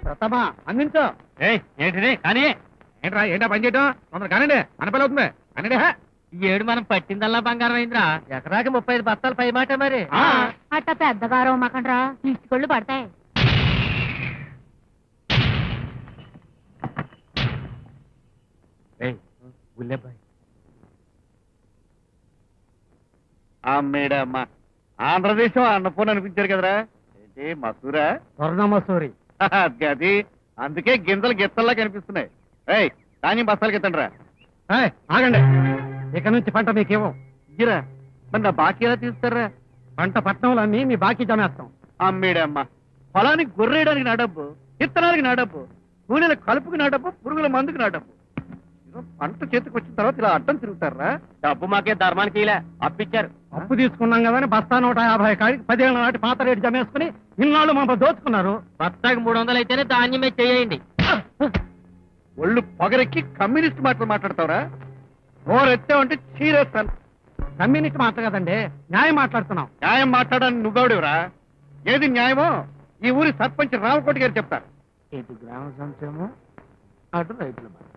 ప్రతాపా అందించో. ఏంటిది కానీ ఏంటా పని చేయటం తొందర కానండి అనపల్లి అవుతుంది అనండి. ఈ ఏడు మనం పట్టిందల్లా బంగారం అయిందిరా. ఎకరాకి 35 బస్తాలు పై మాట మరి. అట్ట పెద్దగా రోమకండ్రా ఇటుకళ్ళు పడతాయి. ఉల్లేబాయ్ అమ్మేడమ్మా ఆంధ్రదేశం అన్నపూర్ణ అనిపించారు కదరా. ఏంటి మసూరా? స్వర్ణ మసూరి. అది అందుకే గింజలు గిత్తల్లా కనిపిస్తున్నాయి. ఏయ్ ధాన్యం బస్తాలు గిత్తండి రా. ఆగండి, ఇక నుంచి పంట మీకేమో. ఇరా మరి నా బాకీ ఎలా తీస్తారా? పంట పట్నంలో అమ్మి మీ బాకీ జమేస్తాం. అమ్మేడమ్మా పొలానికి గొర్రేయడానికి నా డబ్బు, విత్తనాలకి నా డబ్బు, కూలీల కలుపుకి నా డబ్బు, పురుగుల మందుకి నా డబ్బు. పంట చేతికి వచ్చిన తర్వాత ఇలా అడ్డం తిరుగుతారా? డబ్బు మాకే ధర్మానికి ఇలా అప్పిచ్చారు. అప్పు తీసుకున్నాం కదా బస్తా 150 కాడికి 10 ఏళ్ళ నాటి పాత రేటు జమేసుకుని ఇన్నాళ్ళు మమ్మల్ని దోచుకున్నారు. బస్తాకి 300 అయితేనే ధాన్యమే చేయండి. ఒళ్ళు పొగరెక్కి కమ్యూనిస్ట్ మాటలు మాట్లాడతావురా? నోరెత్తావంటే చీరేస్తాను. కమ్యూనిస్ట్ మాట కదండి, న్యాయం మాట్లాడుతున్నాం. న్యాయం మాట్లాడడానికి నువ్వెవడివరా? ఏది న్యాయమో ఈ ఊరి సర్పంచ్ రామకోటి గారు చెప్తారు. ఇటు గ్రామ సంక్షేమం, అటు రైతుల భద్రత,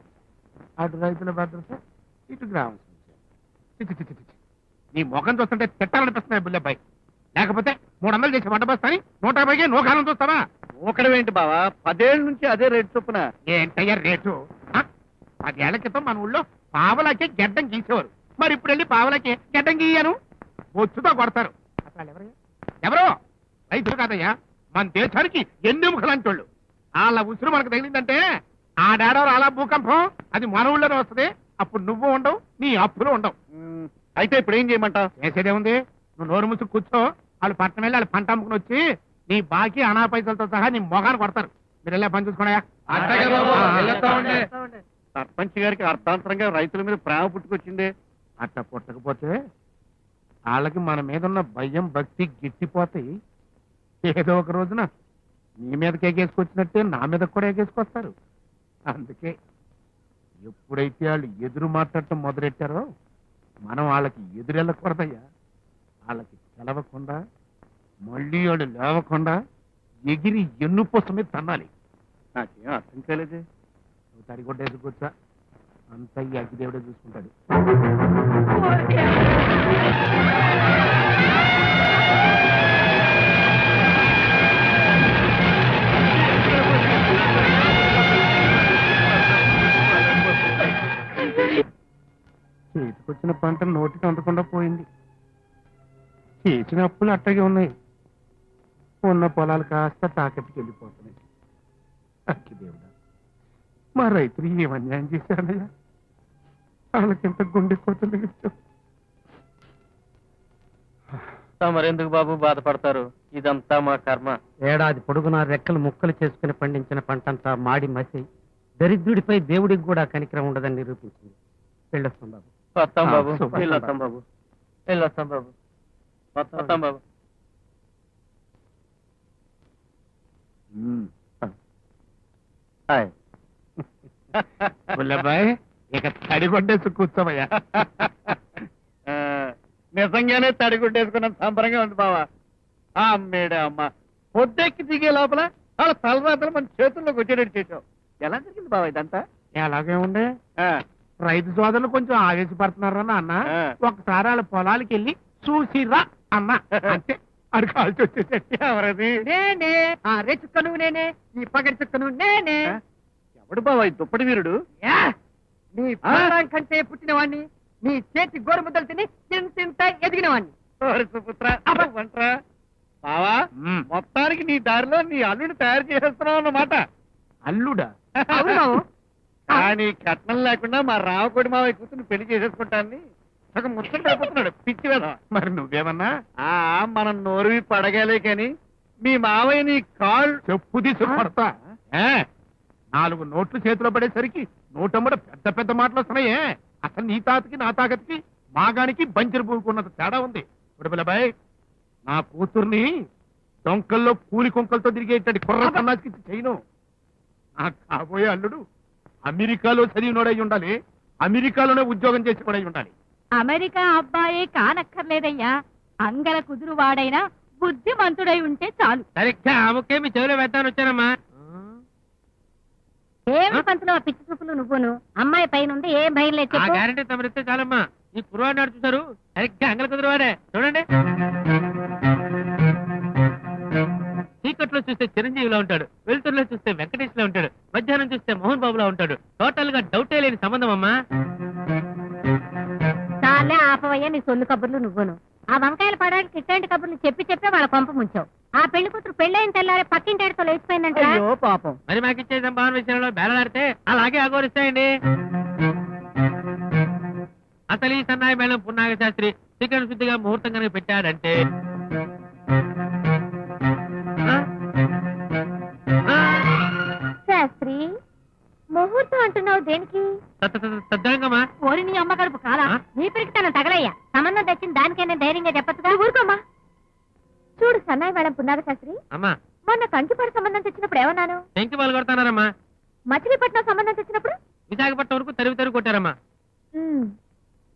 అటు రైతుల భద్రత, ఇటు గ్రామ సంక్షేమం. నీ ముఖం చూస్తుంటే తిట్టాలనిపిస్తున్నాయి బుల్లెబ్బాయి. లేకపోతే 300 చేసి వంట బస్తాని 150కి నూకాలం చూస్తావా? ఒకడవేంటి బావా, 10 ఏళ్ళ నుంచి అదే రేటు చొప్పున. ఏంటయ్యా రేటు? 10 ఏళ్ల క్రితం మన ఊళ్ళో పావలకి గడ్డం గీసేవారు. మరి ఇప్పుడు వెళ్ళి పావలకి గడ్డం గీయను బొచ్చుతో కొడతారు. అసలు ఎవరో రైతులు కాదయ్యా, మన దేశానికి ఎన్నెముకలాంటి వాళ్ళు. వాళ్ళ ఉసురు మనకు తగిలిందంటే ఆ డాడవరు అలా భూకంపం అది మన ఊళ్ళోనే వస్తుంది. అప్పుడు నువ్వు ఉండవు, నీ అప్పులు ఉండవు. అయితే ఇప్పుడు ఏం చేయమంటావు? చేసేదే ఉంది, నువ్వు నోరు ముసుగు కూర్చో. వాళ్ళు పట్టణం వెళ్ళి వాళ్ళు పంట అమ్ముకుని వచ్చి నీ బాకీ అనా పైసలతో సహా నీ మొగాన్ని కొడతారు. మీరు వెళ్ళే పని చూసుకున్నాయా? సర్పంచ్ గారికి అర్థాంతరంగా రైతుల మీద ప్రేమ పుట్టుకొచ్చింది. అట్లా పుట్టకపోతే వాళ్ళకి మన మీద ఉన్న భయం భక్తి గిట్టిపోతాయి. ఏదో ఒక రోజున నీ మీదకి ఎగేసుకొచ్చినట్టే నా మీద కూడా ఎగేసుకొస్తారు. అందుకే ఎప్పుడైతే వాళ్ళు ఎదురు మాట్లాడటం మొదలెట్టారో మనం వాళ్ళకి ఎదురెళ్ళకూడదయ్యా. వాళ్ళకి తెలవకుండా మళ్ళీ వాళ్ళు లేవకుండా ఎగిరి ఎన్ను పోసమే తన్నాలి. నాకేం అర్థం కాలేదే. నువ్వు తడిగొడ్డేసి కూర్చా, అంతా ఈ అగ్గిదేవుడే చూసుకుంటాడు. చేతికొచ్చిన పంట నోటికి అందకుండా పోయింది. చేసిన అప్పులు అట్టగే ఉన్నాయి. ఉన్న పొలాలు కాస్త తాకట్టుకి వెళ్ళిపోతున్నాయి. అగ్గిదేవుడా, మా రైతులు ఏం అన్యాయం చేశారయ్యా? వాళ్ళకింత గుండె కోతలు మరెందుకు బాబు బాధపడతారు? ఇదంతా మా కర్మ. ఏడాది పొడుగునా రెక్కలు ముక్కలు చేసుకుని పండించిన పంటంతా మాడి మసి దరిద్రుడిపై దేవుడికి కూడా కనికరం ఉండదని నిరూపించింది. వెళ్ళొస్తాం బాబు. వస్తాం బాబు, వెళ్ళొస్తాం బాబు, వెళ్ళొస్తాం బాబు, వస్తాం బాబు. బుల్లబ్బాయ్, ఇక తడిగొడ్డేసి కూర్చోమయ్యా. నిజంగానే తడిగుడ్డేసుకున్న సంబరంగా ఉంది బావా. అమ్మేడే అమ్మ, పొద్దెక్కి దిగే లోపల వాళ్ళ తలరాతలు మన చేతుల్లోకి వచ్చేటట్టు చేసావు. ఎలా జరిగింది బావా ఇదంతా? ఎలాగే ఉండే రైతు సోదరులు కొంచెం ఆవేశపడుతున్నారా నాన్న. ఒకసారి వాళ్ళ పొలాలకి వెళ్ళి చూసిరా అన్న అంటే అది కాల్చి వచ్చేసరికి ఎవరది? నేనే రే చుక్క నువ్వు, నేనే ఈ పగడి చుక్క నువ్వు, నేనే. ఎవడు బావా ఈ దుప్పటి వీరుడు? నీ ప్రాణం కంటే పుట్టినవాణ్ణి, నీ చేతి గోరు ముద్దలు తిని ఇంత ఎదిగినవాణ్ణి. బావా మొత్తానికి నీ దారిలో నీ అల్లుడు తయారు చేసేస్తున్నావు అన్నమాట. అల్లుడా? కానీ కట్నం లేకుండా మా రామకోడి మావయ్య కూతురు పెళ్లి చేసేసుకుంటాన్ని సగం ముచ్చట అయిపోతున్నాడు పిచ్చి వేద. మరి నువ్వేమన్నా? మనం నోరువి పడగాలే కాని మీ మావయ్య నీ కాళ్ళు చెప్పు తీసి పడతా. 4 నోట్లు చేతిలో పడేసరికి నోటమ్మడ పెద్ద పెద్ద మాటలు వస్తున్నాయే. అసలు నీ తాతకి నా తాకతికి మాగానికి బంజరు పూకున్నంత తేడా ఉంది. ఇప్పుడు పిల్లబాయ్, నా కూతుర్ని డొంకల్లో పూలి కొంకలతో తిరిగేటట్టు కుర్ర సన్నాసికి చేయను. నా కాబోయే అల్లుడు అమెరికాలో చదివినోడై ఉండాలి, అమెరికాలోనే ఉద్యోగం చేసి కూడా ఉండాలి. అమెరికా అబ్బాయే కానక్కర్లేదయ్యా, అంగల కుదురు వాడైనా బుద్ధిమంతుడై ఉంటే చాలు. సరిగ్గా ఆమెకే మీ చెవిలో పెట్టాను వచ్చానమ్మా. పంతులు ఆ పిచ్చి చూపులు నువ్వును అమ్మాయి పైన ఉంది ఏం భయం లేదు ఆ చెప్పు. గ్యారంటీ తమరిస్తే చాలమ్మా. ఈ కుర్రవాడిని చూసారు సరిగ్గా అంగల కుదిరవాడే చూడండి. చీకట్లో చూస్తే చిరంజీవిలా ఉంటాడు, వెలుతురులో చూస్తే వెంకటేష్ లా ఉంటాడు, మధ్యాహ్నం చూస్తే మోహన్ బాబులా ఉంటాడు. టోటల్ గా డౌటే లేని సంబంధం అమ్మా. చాలే ఆపవయ్యా నీ సొల్లు కబుర్లు నువ్వును. ఆ వంకాయల పడానికి ఇట్లాంటి కబుర్లు చెప్పి చెప్పే వాళ్ళ కొంప ముంచావు. ఆ పెళ్లి కూతురు పెళ్ళైన తెల్లారే పక్కింటేడుతో లేచిపోయిందంట. పాపం. మరి మాకు ఇచ్చే సంభావన విషయంలో బేలలాడితే అలాగే అగోరిస్తాయండి. అసలు ఈ సన్నాయి మేళం పున్నాగ శాస్త్రి చికెన్ శుద్ధిగా ముహూర్తం కనుక పెట్టాడంటే శాస్త్రి ముహూర్తం అంటున్నావు దేనికి? తద్దరంగమ్మా. ఓరి నీ అమ్మ కడుపు కాలా ఆ? నీ పెరిగితేనే తగలయ్యా. సంబంధం తెచ్చిన దానికైనా ధైర్యంగా చెప్పచ్చుగా. ఊరుకోమ్మా. చూడు సన్నాయి మేడం పున్నాగ శాస్త్రి, అమ్మా మొన్న కంకిపాడు సంబంధం తెచ్చినప్పుడు ఏమన్నాను? టెంకి పాలు కొడతానారమ్మా. మచిలీపట్నం సంబంధం తెచ్చినప్పుడు విశాఖపట్నం వరకు తరివి కొట్టారమ్మా.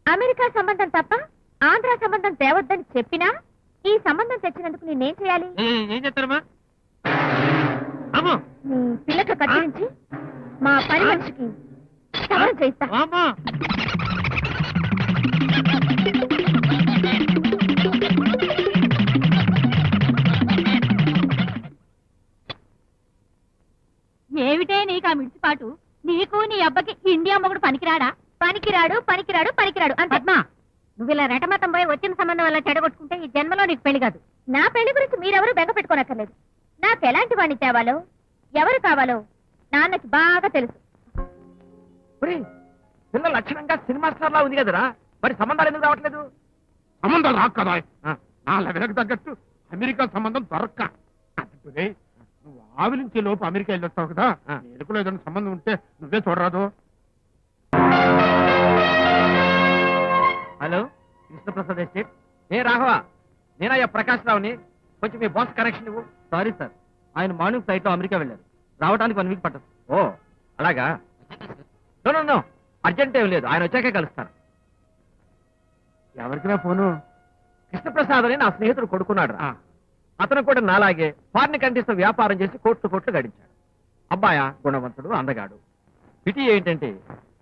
అమెరికా సంబంధం తప్ప ఆంధ్ర సంబంధం తేవద్దని చెప్పినా ఈ సంబంధం తెచ్చినందుకు నేనేం చేయాలి? ఏం చేస్తారమ్మా? అమ్మో నీ పిల్లతో కత్తిరించి మా పని మనిషికి సవరం చేయిస్తా. అమ్మో ఏమిటే నీకు ఆ మిడిచిపాటు? నీకు నీ అబ్బకి ఇండియా మొగుడు పనికిరాడా? పనికిరాడు పనికిరాడు పనికిరాడు అంతే. పద్మా, నువ్వు ఇలా రెటమతం పోయి వచ్చిన సంబంధం వల్ల చెడగొట్టుకుంటే ఈ జన్మలో నీకు పెళ్లి కాదు. నా పెళ్లి గురించి మీరెవరూ బెంగ పెట్టుకోనక్కర్లేదు. నాకు ఎలాంటి వాడిని తేవాలో ఎవరు కావాలో నాన్నకి బాగా తెలుసు. పిల్ల లక్షణంగా సినిమా స్టార్ లా ఉంది కదరా, మరి సంబంధాలు ఎందుకు రావట్లేదు? సంబంధం రాక కదా నా లెవెలకు తగ్గట్టు అమెరికా సంబంధం దొరక్క. అంటే నువ్వు ఆవిలించే లోపు అమెరికా వెళ్ళొస్తావు కదా, ఎరుకులో ఏదైనా సంబంధం ఉంటే నువ్వే చూడరాదు. Hello, Krishnaprasad estate. ఏ రాఘవా, నేనయ్యా ప్రకాష్ రావుని. కొంచెం మీ బాస్ కనెక్షన్ ఇవ్వు. సారీ సార్, ఆయన మార్నింగ్ ఫ్లైట్ లో అమెరికా వెళ్ళారు. రావడానికి 1 వీక్ పట్టదు. ఓ అలాగా? నో అర్జెంట్ ఏం లేదు, ఆయన వచ్చాకే కలుస్తాను. ఎవరికి నా ఫోను? కృష్ణప్రసాద్ అని నా స్నేహితుడు కొడుకున్నాడు. అతను కూడా నాలాగే ఫారిన్ కంట్రీస్ తో వ్యాపారం చేసి కోట్లు గడించాడు. అబ్బాయా గుణవంతుడు, అందగాడు. పిటి ఏంటంటే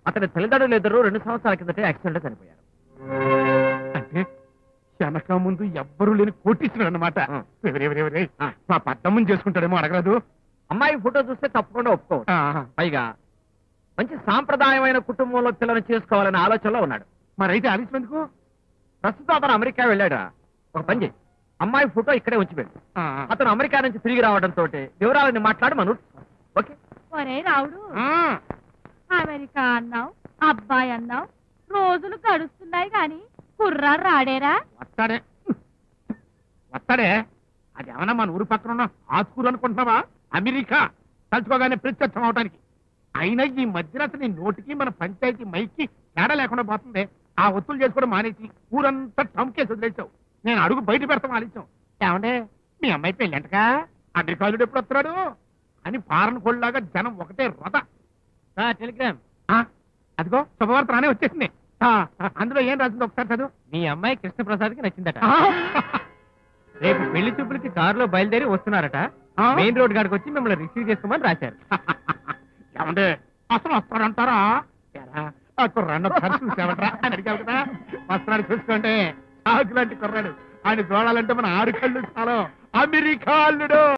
అతని తల్లిదండ్రులు ఇద్దరు 2 సంవత్సరాల కిందటే యాక్సిడెంట్ లో చనిపోయారు. అంటే వెనక ముందు ఎవ్వరూ లేని కోటీశ్వరుడు అనమాట. మా పట్టమ్మని చేసుకుంటాడేమో అడగరాదు. అమ్మాయి ఫోటో చూస్తే తప్పకుండా ఒప్పుకోవచ్చు. పైగా మంచి సాంప్రదాయమైన కుటుంబంలో పిల్లని చేసుకోవాలనే ఆలోచనలో ఉన్నాడు. మరైతే ఆలస్యం ఎందుకు? ప్రస్తుతం అతను అమెరికా వెళ్ళాడా. ఒక పని చేయి, అమ్మాయి ఫోటో ఇక్కడే ఉంచిపెట్టు. అతను అమెరికా నుంచి తిరిగి రావడంతో వివరాలని మాట్లాడి మన ఓకే. ఒరే రావుడు, అమెరికా అన్నావు, అబ్బాయి అన్నావు, రోజులు గడుస్తున్నాయి గాని కుర్రాడు రాడేరా? వస్తాడే. అది ఏమన్నా మన ఊరు పక్కన ఉన్న ఆస్కూరు అనుకుంటున్నావా? అమెరికా తలుచుకోగానే ప్రత్యక్షం అవడానికి. అయినా ఈ మధ్యన అసలు నీ నోటికి మన పంచాయతీ మైకి తేడా లేకుండా పోతుంది. ఆ ఒత్తులు చేసుకోవడం మానేసి ఊరంతా టంకేసి వదిలేసావు. నేను అడుగు బయట పెడతాం ఆలోచం. ఏమంటే మీ అమ్మాయి పెళ్ళంటగా, అగ్రికాలుడు ఎప్పుడు వస్తున్నాడు అని పారన కొళ్ళలాగా జనం ఒకటే రథ. టెలిగ్రామ్. అదిగో శుభవార్త రానే వచ్చేసింది. అందులో ఏం రాసింది ఒకసారి చదువు. మీ అమ్మాయి కృష్ణప్రసాద్ కి నచ్చిందట. రేపు పెళ్లి చూపులకి కారులో బయలుదేరి వస్తున్నారట. మెయిన్ రోడ్ కాడికి వచ్చి మిమ్మల్ని రిసీవ్ చేసుకోమని రాశారు. ఏమంటే అసలు వస్తాడంటారా? కుర్రాడు ఒకసారి చూసావట్రా అని అడిగావు కదా. వస్తున్నాడు చూసుకోండి. ఆకు లాంటి కుర్రాడు. ఆయన చూడాలంటే మన 6 కళ్ళు చాలు. అమెరికా అల్లుడు.